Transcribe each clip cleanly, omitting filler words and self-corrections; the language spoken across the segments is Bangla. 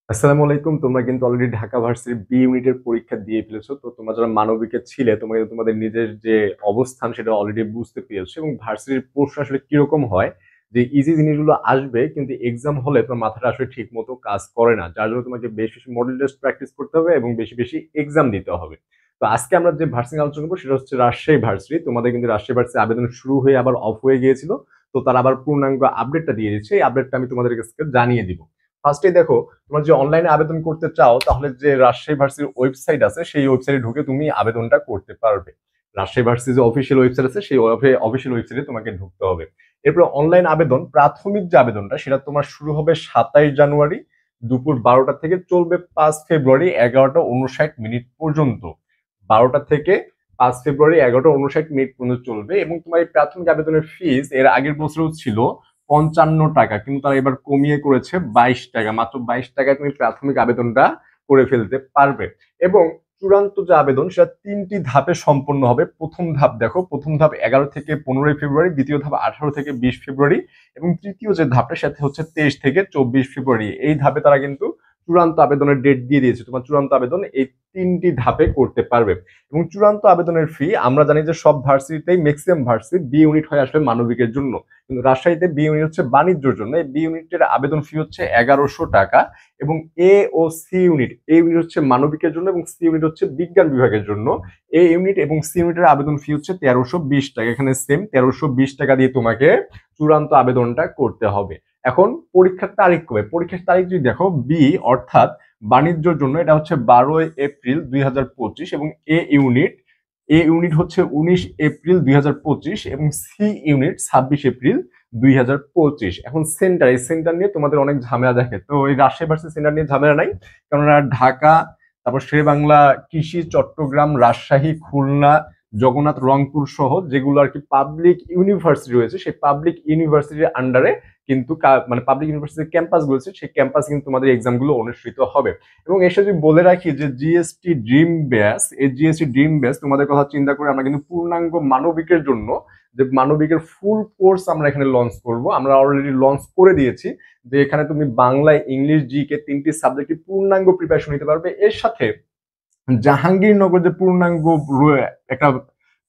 আসসালামু আলাইকুম। তোমরা কিন্তু অলরেডি ঢাকা ভার্সিটির বি ইউনিটের পরীক্ষা দিয়ে ফেলেছো। তো তোমরা যারা মানবিকে ছিলে তোমরা কিন্তু তোমাদের নিজের যে অবস্থান সেটা অলরেডি বুঝতে পেরেছো এবং ভার্সিটির প্রশ্ন আসলে কিরকম হয় যে ইজি জিনিসগুলো আসবে কিন্তু এক্সাম হলে তোমার মাথাটা আসলে ঠিক মতো কাজ করে না, যার জন্য তোমাকে বেশি বেশি মডেল টেস্ট প্র্যাকটিস করতে হবে এবং বেশি বেশি এক্সাম দিতে হবে। তো আজকে আমরা যে ভার্সিটি আলোচনা করবো সেটা হচ্ছে রাজশাহী ভার্সিটি। তোমাদের কিন্তু রাজশাহী ভার্সিটি আবেদন শুরু হয়ে আবার অফ হয়ে গিয়েছিল। তো তারা আবার পূর্ণাঙ্গ আপডেটটা দিয়ে দিচ্ছে, এই আপডেটটা আমি তোমাদের কাছে জানিয়ে দিব। ফার্স্টে দেখো, তোমরা যে অনলাইনে আবেদন করতে চাও তাহলে যে রাজশাহী ভার্সিটির ওয়েবসাইট আছে সেই ওয়েবসাইটে ঢুকে তুমি আবেদনটা করতে পারবে। রাজশাহী ভার্সিটির যে অফিসিয়াল ওয়েবসাইট আছে সেই অফিসিয়াল ওয়েবসাইটে তোমাকে ঢুকতে হবে। এরপর অনলাইন আবেদন, প্রাথমিক যে আবেদনটা সেটা তোমার শুরু হবে 27 জানুয়ারি দুপুর 12টা থেকে, চলবে 5 ফেব্রুয়ারি 11টা 59 মিনিট পর্যন্ত। 12টা থেকে 5 ফেব্রুয়ারি 11টা 59 মিনিট পর্যন্ত চলবে এবং তোমার এই প্রাথমিক আবেদনের ফিস এর আগের বছরও ছিল 55 টাকা, কিন্তু তারা এবার কমিয়ে করেছে 22 টাকা। মাত্র 22 টাকায় তুমি প্রাথমিক আবেদনটা করে ফেলতে পারবে। এবং চূড়ান্ত যে আবেদন সেটা 3টি ধাপে সম্পন্ন হবে। প্রথম ধাপ দেখো, প্রথম ধাপ 11 থেকে 15 ফেব্রুয়ারি, দ্বিতীয় ধাপ 18 থেকে 20 ফেব্রুয়ারি এবং তৃতীয় যে ধাপটা সেটা হচ্ছে 23 থেকে 24 ফেব্রুয়ারি। এই ধাপে তারা কিন্তু চূড়ান্ত আবেদনের ডেট দিয়ে দিয়েছে। তোমার চূড়ান্ত আবেদন এই 3টি ধাপে করতে পারবে। এবং চূড়ান্ত আবেদনের ফি আমরা জানি যে সব ভার্সিটিতেই ম্যাক্সিমাম ভার্সিটি বি ইউনিট হয় আসলে মানবিকের জন্য, কিন্তু রাজশাহীতে বি ইউনিট হচ্ছে বাণিজ্যের জন্য। এই বি ইউনিটের আবেদন ফি হচ্ছে 1100 টাকা এবং এ ও সি ইউনিট, এ ইউনিট হচ্ছে মানবিকের জন্য এবং সি ইউনিট হচ্ছে বিজ্ঞান বিভাগের জন্য। এ ইউনিট এবং সি ইউনিটের আবেদন ফি হচ্ছে 1320 টাকা। এখানে সেম 1320 টাকা দিয়ে তোমাকে চূড়ান্ত আবেদনটা করতে হবে। এখন পরীক্ষার তারিখ কবে? পরীক্ষার তারিখ যদি দেখো, বি অর্থাৎ বাণিজ্যের জন্য এটা হচ্ছে 12 এপ্রিল 2025 এবং এ ইউনিট হচ্ছে 19 এপ্রিল 2025 এবং সি ইউনিট 26 এপ্রিল 2025। এখন সেন্টার, এই সেন্টার নিয়ে তোমাদের অনেক ঝামেলা দেখে, তো এই রাজশাহী ভার্সিটি সেন্টার নিয়ে ঝামেলা নাই, কেননা ঢাকা, তারপর শেরে বাংলা, কৃষি, চট্টগ্রাম, রাজশাহী, খুলনা, জগন্নাথ, রংপুর সহ যেগুলো আর কি পাবলিক ইউনিভার্সিটি রয়েছে সেই পাবলিক ইউনিভার্সিটির আন্ডারে কিন্তু মানে পাবলিক ইউনিভার্সিটির ক্যাম্পাস গুলো সেই ক্যাম্পাস কিন্তু তোমাদের এক্সাম গুলো অনুষ্ঠিত হবে। এবং এসে যদি বলে রাখি যে জিএসটি ড্রিম ব্যাচ, এই জিএসটি ড্রিম ব্যাচ তোমাদের কথা চিন্তা করে আমরা কিন্তু পূর্ণাঙ্গ মানবিকের জন্য যে মানবিকের ফুল কোর্স আমরা এখানে লঞ্চ করব, আমরা অলরেডি লঞ্চ করে দিয়েছি। যে এখানে তুমি বাংলায়, ইংলিশ, জিকে 3টি সাবজেক্টে পূর্ণাঙ্গ প্রিপারেশন নিতে পারবে। এর সাথে জাহাঙ্গীরনগর যে পূর্ণাঙ্গ একটা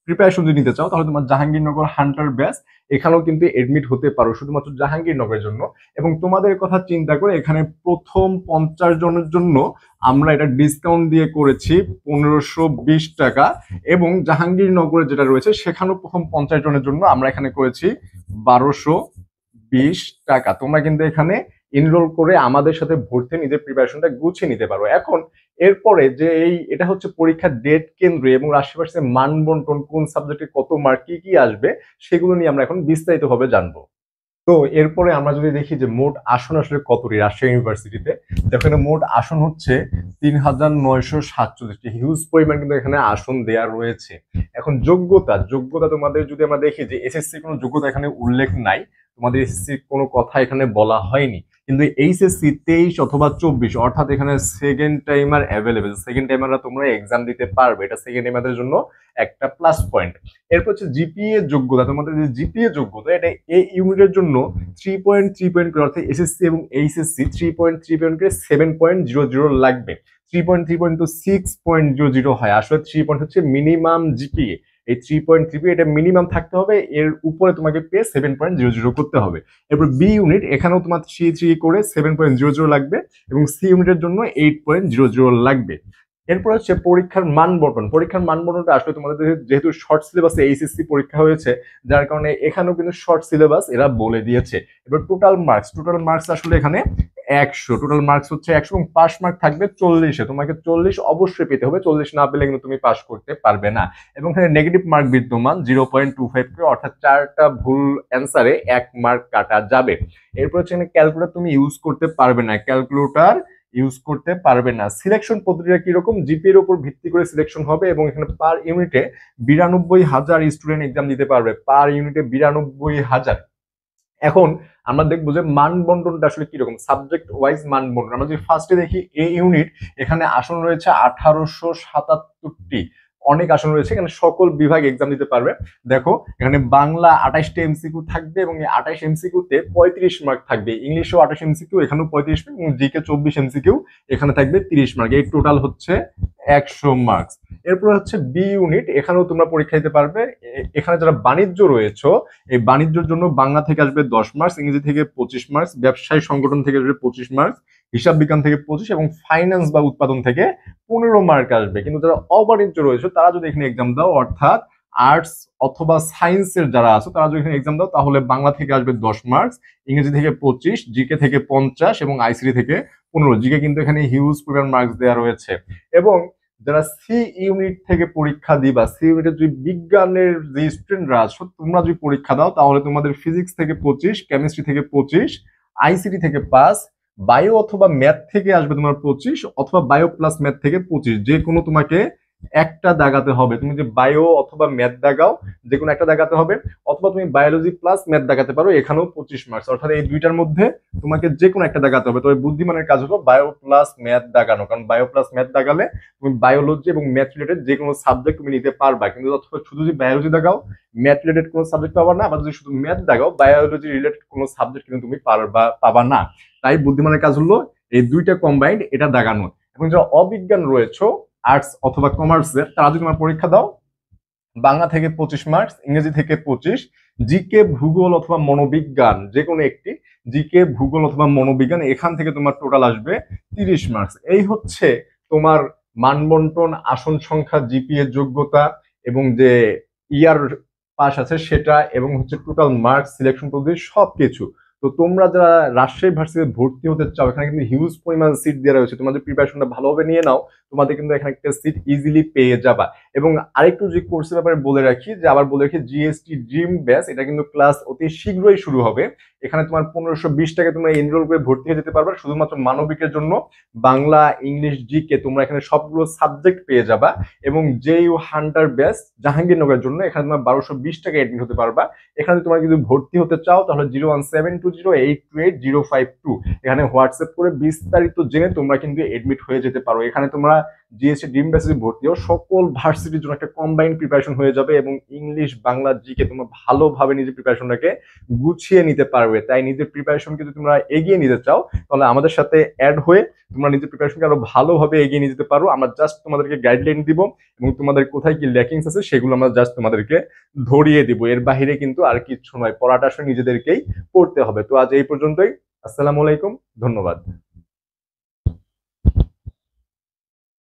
প্রিপারেশন যদি নিতে চাও তাহলে তোমার জাহাঙ্গীরনগর হান্টার ব্যাচ, এখানেও কিন্তু এডমিট হতে পারো শুধুমাত্র জাহাঙ্গীরনগরের জন্য। এবং তোমাদের কথা চিন্তা করে এখানে প্রথম 50 জনের জন্য আমরা এটা ডিসকাউন্ট দিয়ে করেছি 1520 টাকা এবং জাহাঙ্গীরনগরে যেটা রয়েছে সেখানেও প্রথম 50 জনের জন্য আমরা এখানে করেছি 1220 টাকা। তোমরা কিন্তু এখানে এনরোল করে আমাদের সাথে ভর্তি নিজের প্রিপারেশনটা গুছিয়ে নিতে পারো। এখন এরপরে যে এটা হচ্ছে পরীক্ষার ডেট, কেন্দ্র এবং আশেপাশে মান বন্টন, কোন সাবজেক্টে কত মার্ক কি কি আসবে সেগুলো নিয়ে আমরা এখন বিস্তারিতভাবে জানবো। তো এরপরে আমরা যদি দেখি যে মোট আসন আসলে কতটি রাজশাহী ইউনিভার্সিটিতে, দেখো এখানে মোট আসন হচ্ছে 3947টি, হিউজ পরিমাণ কিন্তু এখানে আসন দেয়া রয়েছে। এখন যোগ্যতা, যোগ্যতা তোমাদের যদি আমরা দেখি যে এসএসসি কোনো যোগ্যতা এখানে উল্লেখ নাই, তোমাদের এসএসসি কোনো কথা এখানে বলা হয়নি, কিন্তু এইচএসসি 23 অথবা 24 অর্থাৎ এখানে সেকেন্ড টাইমার অ্যাভেলেবেল, সেকেন্ড টাইমাররা তোমরা এক্সাম দিতে পারবে, এটা সেকেন্ড টাইমারদের জন্য একটা প্লাস পয়েন্ট। এরপর হচ্ছে জিপিএ যোগ্যতা, তোমাদের যে জিপিএ যোগ্যতা এটা এই ইউনিটের জন্য 3.3 পয়েন্ট করে, অর্থাৎ এসএসসি এবং এইচএসসি 3.3 পয়েন্ট করে 7.00 লাগবে। 3.3 পয়েন্ট তো 6.00 হয়, আসলে 3 পয়েন্ট হচ্ছে মিনিমাম জিপিএ। এই 3.3 এটা মিনিমাম থাকতে হবে, এর উপরে তোমাকে পেয়ে 7.00 করতে হবে। এরপর বি ইউনিট, এখানেও তোমার 3 করে 7.00 লাগবে এবং সি ইউনিটের জন্য 8.00 লাগবে। এরপর হচ্ছে পরীক্ষার মান বন্টন। পরীক্ষার মান বন্টনটা আসলে তোমাদের যেহেতু শর্ট সিলেবাসে এইচএসসি পরীক্ষা হয়েছে যার কারণে এখানেও কিন্তু শর্ট সিলেবাস এরা বলে দিয়েছে। এবার টোটাল মার্কস আসলে এখানে 100, টোটাল মার্কস হচ্ছে 100 এবং পাস মার্ক থাকবে 40-এ। তোমাকে 40 অবশ্যই পেতে হবে, 40 না পেলে কিন্তু তুমি পাস করতে পারবে না। এবং এখানে নেগেটিভ মার্ক বিদ্যমান 0.25 করে, অর্থাৎ 4টা ভুল অ্যান্সারে 1 মার্ক কাটা যাবে। এরপর হচ্ছে এখানে ক্যালকুলেটর তুমি ইউজ করতে পারবে না, ক্যালকুলেটর ইউজ করতে পারবে না। সিলেকশন পদ্ধতিটা কিরকম, জিপি এর উপর ভিত্তি করে সিলেকশন হবে এবং এখানে পার ইউনিটে 92,000 স্টুডেন্ট এক্সাম দিতে পারবে, পার ইউনিটে 92,000। এখন আমরা দেখবো যে মান বন্টনটা আসলে কিরকম, সাবজেক্ট ওয়াইজ মান বন্টন। আমরা যদি ফার্স্টে দেখি এ ইউনিট, এখানে আসন রয়েছে 1877টি, অনেক আসন রয়েছে, এখানে সকল বিভাগ এক্সাম দিতে পারবে। দেখো এখানে বাংলা 28টা এমসিকিউ থাকবে এবং এই 28 এমসিকিউ তে 35 মার্ক থাকবে, ইংলিশেও 28 এমসিকিউ এখানেও 35 মার্ক, এবং জিকে 24 এমসিকিউ এখানে থাকবে 30 মার্ক। এই টোটাল হচ্ছে 100 মার্কস। এরপর হচ্ছে বি ইউনিট, এখানেও তোমরা পরীক্ষা দিতে পারবে। এখানে যারা বাণিজ্য রয়েছে, এই বাণিজ্যের জন্য বাংলা থেকে আসবে 10 মার্কস, ইংরেজি থেকে 25 মার্কস, ব্যবসায় সংগঠন থেকে আসবে 25 মার্কস, হিসাব বিজ্ঞান থেকে 25, এবং ফাইন্যান্স বা উৎপাদন থেকে 15 মার্ক আসবে। কিন্তু যারা অবাণিজ্য রয়েছে তারা যদি এখানে এক্সাম দাও, অর্থাৎ আর্টস অথবা সায়েন্সের যারা আছে তারা যদি এখানে এক্সাম দাও, তাহলে বাংলা থেকে আসবে 10 মার্কস, ইংরেজি থেকে 25, জিকে থেকে 50 এবং আইসিটি থেকে 15। জিকে কিন্তু এখানে হিউজ পরিমাণ মার্কস দেওয়া রয়েছে। এবং যারা সি ইউনিট থেকে পরীক্ষা দিবা, সি ইউনিটের যদি বিজ্ঞানের যে স্টুডেন্টরা আছো তোমরা যদি পরীক্ষা দাও, তাহলে তোমাদের ফিজিক্স থেকে 25, কেমিস্ট্রি থেকে 25, আইসিটি থেকে 5, বায়ো অথবা ম্যাথ থেকে আসবে তোমার 25, অথবা বায়ো প্লাস ম্যাথ থেকে 25। যে কোনো তোমাকে একটা দাগাতে হবে। তুমি যে বায়ো অথবা ম্যাথ দাগাও, যে কোনো একটা দাগাতে হবে, অথবা তুমি বায়োলজি প্লাস ম্যাথ দাগাতে পারো, এখানেও 25 মার্কস। অর্থাৎ এই দুইটার মধ্যে তোমাকে যে কোনো একটা দাগাতে হবে। তবে বুদ্ধিমানের কাজ হলো বায়ো প্লাস ম্যাথ দাগানো, কারণ বায়ো প্লাস ম্যাথ দাগালে তুমি বায়োলজি এবং ম্যাথ রিলেটেড যে কোনো সাবজেক্ট তুমি নিতে পারবা। কিন্তু অথবা শুধু যদি বায়োলজি দাগাও, ম্যাথ রিলেটেড কোনো সাবজেক্ট পাবা না, আবার যদি শুধু ম্যাথ দাগাও, বায়োলজি রিলেটেড কোনো সাবজেক্ট কিন্তু তুমি পাবা না। তাই বুদ্ধিমানের কাজ হলো এই দুইটা কম্বাইন্ড এটা দাগানো। এবং যারা অবিজ্ঞান রয়েছে, আর্টস অথবা কমার্সের, তারা যদি তোমার পরীক্ষা দাও, বাংলা থেকে 25 মার্কস, ইংরেজি থেকে 25, জিকে ভূগোল অথবা মনোবিজ্ঞান যে কোনো একটি, জিকে ভূগোল অথবা মনোবিজ্ঞান, এখান থেকে তোমার টোটাল আসবে 30 মার্কস। এই হচ্ছে তোমার মানবন্টন, আসন সংখ্যা, জিপিএ যোগ্যতা, এবং যে ইয়ার পাস আছে সেটা, এবং হচ্ছে টোটাল মার্কস, সিলেকশন পদ্ধতি সবকিছু। তো তোমরা যারা রাজশাহী ভার্সিটিতে ভর্তি হতে চাও, এখানে কিন্তু হিউজ পরিমাণ সিট দেওয়া রয়েছে। তোমাদের প্রিপারেশনটা ভালোভাবে নিয়ে নাও, তোমাদের কিন্তু এখানে একটা সিট ইজিলি পেয়ে যাবা। এবং আরেকটু যে কোর্সের ব্যাপারে বলে রাখি, যে আবার বলে রাখি, জিএসটি ড্রিম ব্যাচ, এটা কিন্তু ক্লাস অতি শীঘ্রই শুরু হবে। এখানে তোমার 1520 টাকা তোমরা এনরোল করে ভর্তি হয়ে যেতে পারবে, শুধুমাত্র মানবিকের জন্য। বাংলা, ইংলিশ, জিকে তোমরা এখানে সবগুলো সাবজেক্ট পেয়ে যাবা। এবং জেইউ হান্টার ব্যাচ জাহাঙ্গীরনগরের জন্য এখানে তোমার 1220 টাকা এডমিট হতে পারবা। এখানে তোমরা যদি ভর্তি হতে চাও, তাহলে 01720828052 এখানে হোয়াটসঅ্যাপ করে বিস্তারিত জেনে তোমরা কিন্তু এডমিট হয়ে যেতে পারো। এখানে তোমরা জিএসটি ড্রিম ব্যাচে ভর্তি হও, সকল ভার্সিটির জন্য একটা কম্বাইন্ড প্রিপারেশন হয়ে যাবে, এবং ইংলিশ, বাংলা, জিকে তোমরা ভালোভাবে নিজের প্রিপারেশনটাকে গুছিয়ে নিতে পারবে। তাই নিজের প্রিপারেশনকে যদি তোমরা এগিয়ে নিতে চাও, তাহলে আমাদের সাথে অ্যাড হয়ে তোমরা নিজের প্রিপারেশনকে আরো ভালোভাবে এগিয়ে নিয়ে যেতে পারো। আমরা জাস্ট তোমাদেরকে গাইডলাইন দিব, এবং তোমাদের কোথায় কি ল্যাকিংস আছে সেগুলো আমরা জাস্ট তোমাদেরকে ধরিয়ে দিব। এর বাহিরে কিন্তু আর কিচ্ছু নয়, পড়াটা আসলে নিজেদেরকেই পড়তে হবে। তো আজ এই পর্যন্তই। আসসালামু আলাইকুম, ধন্যবাদ।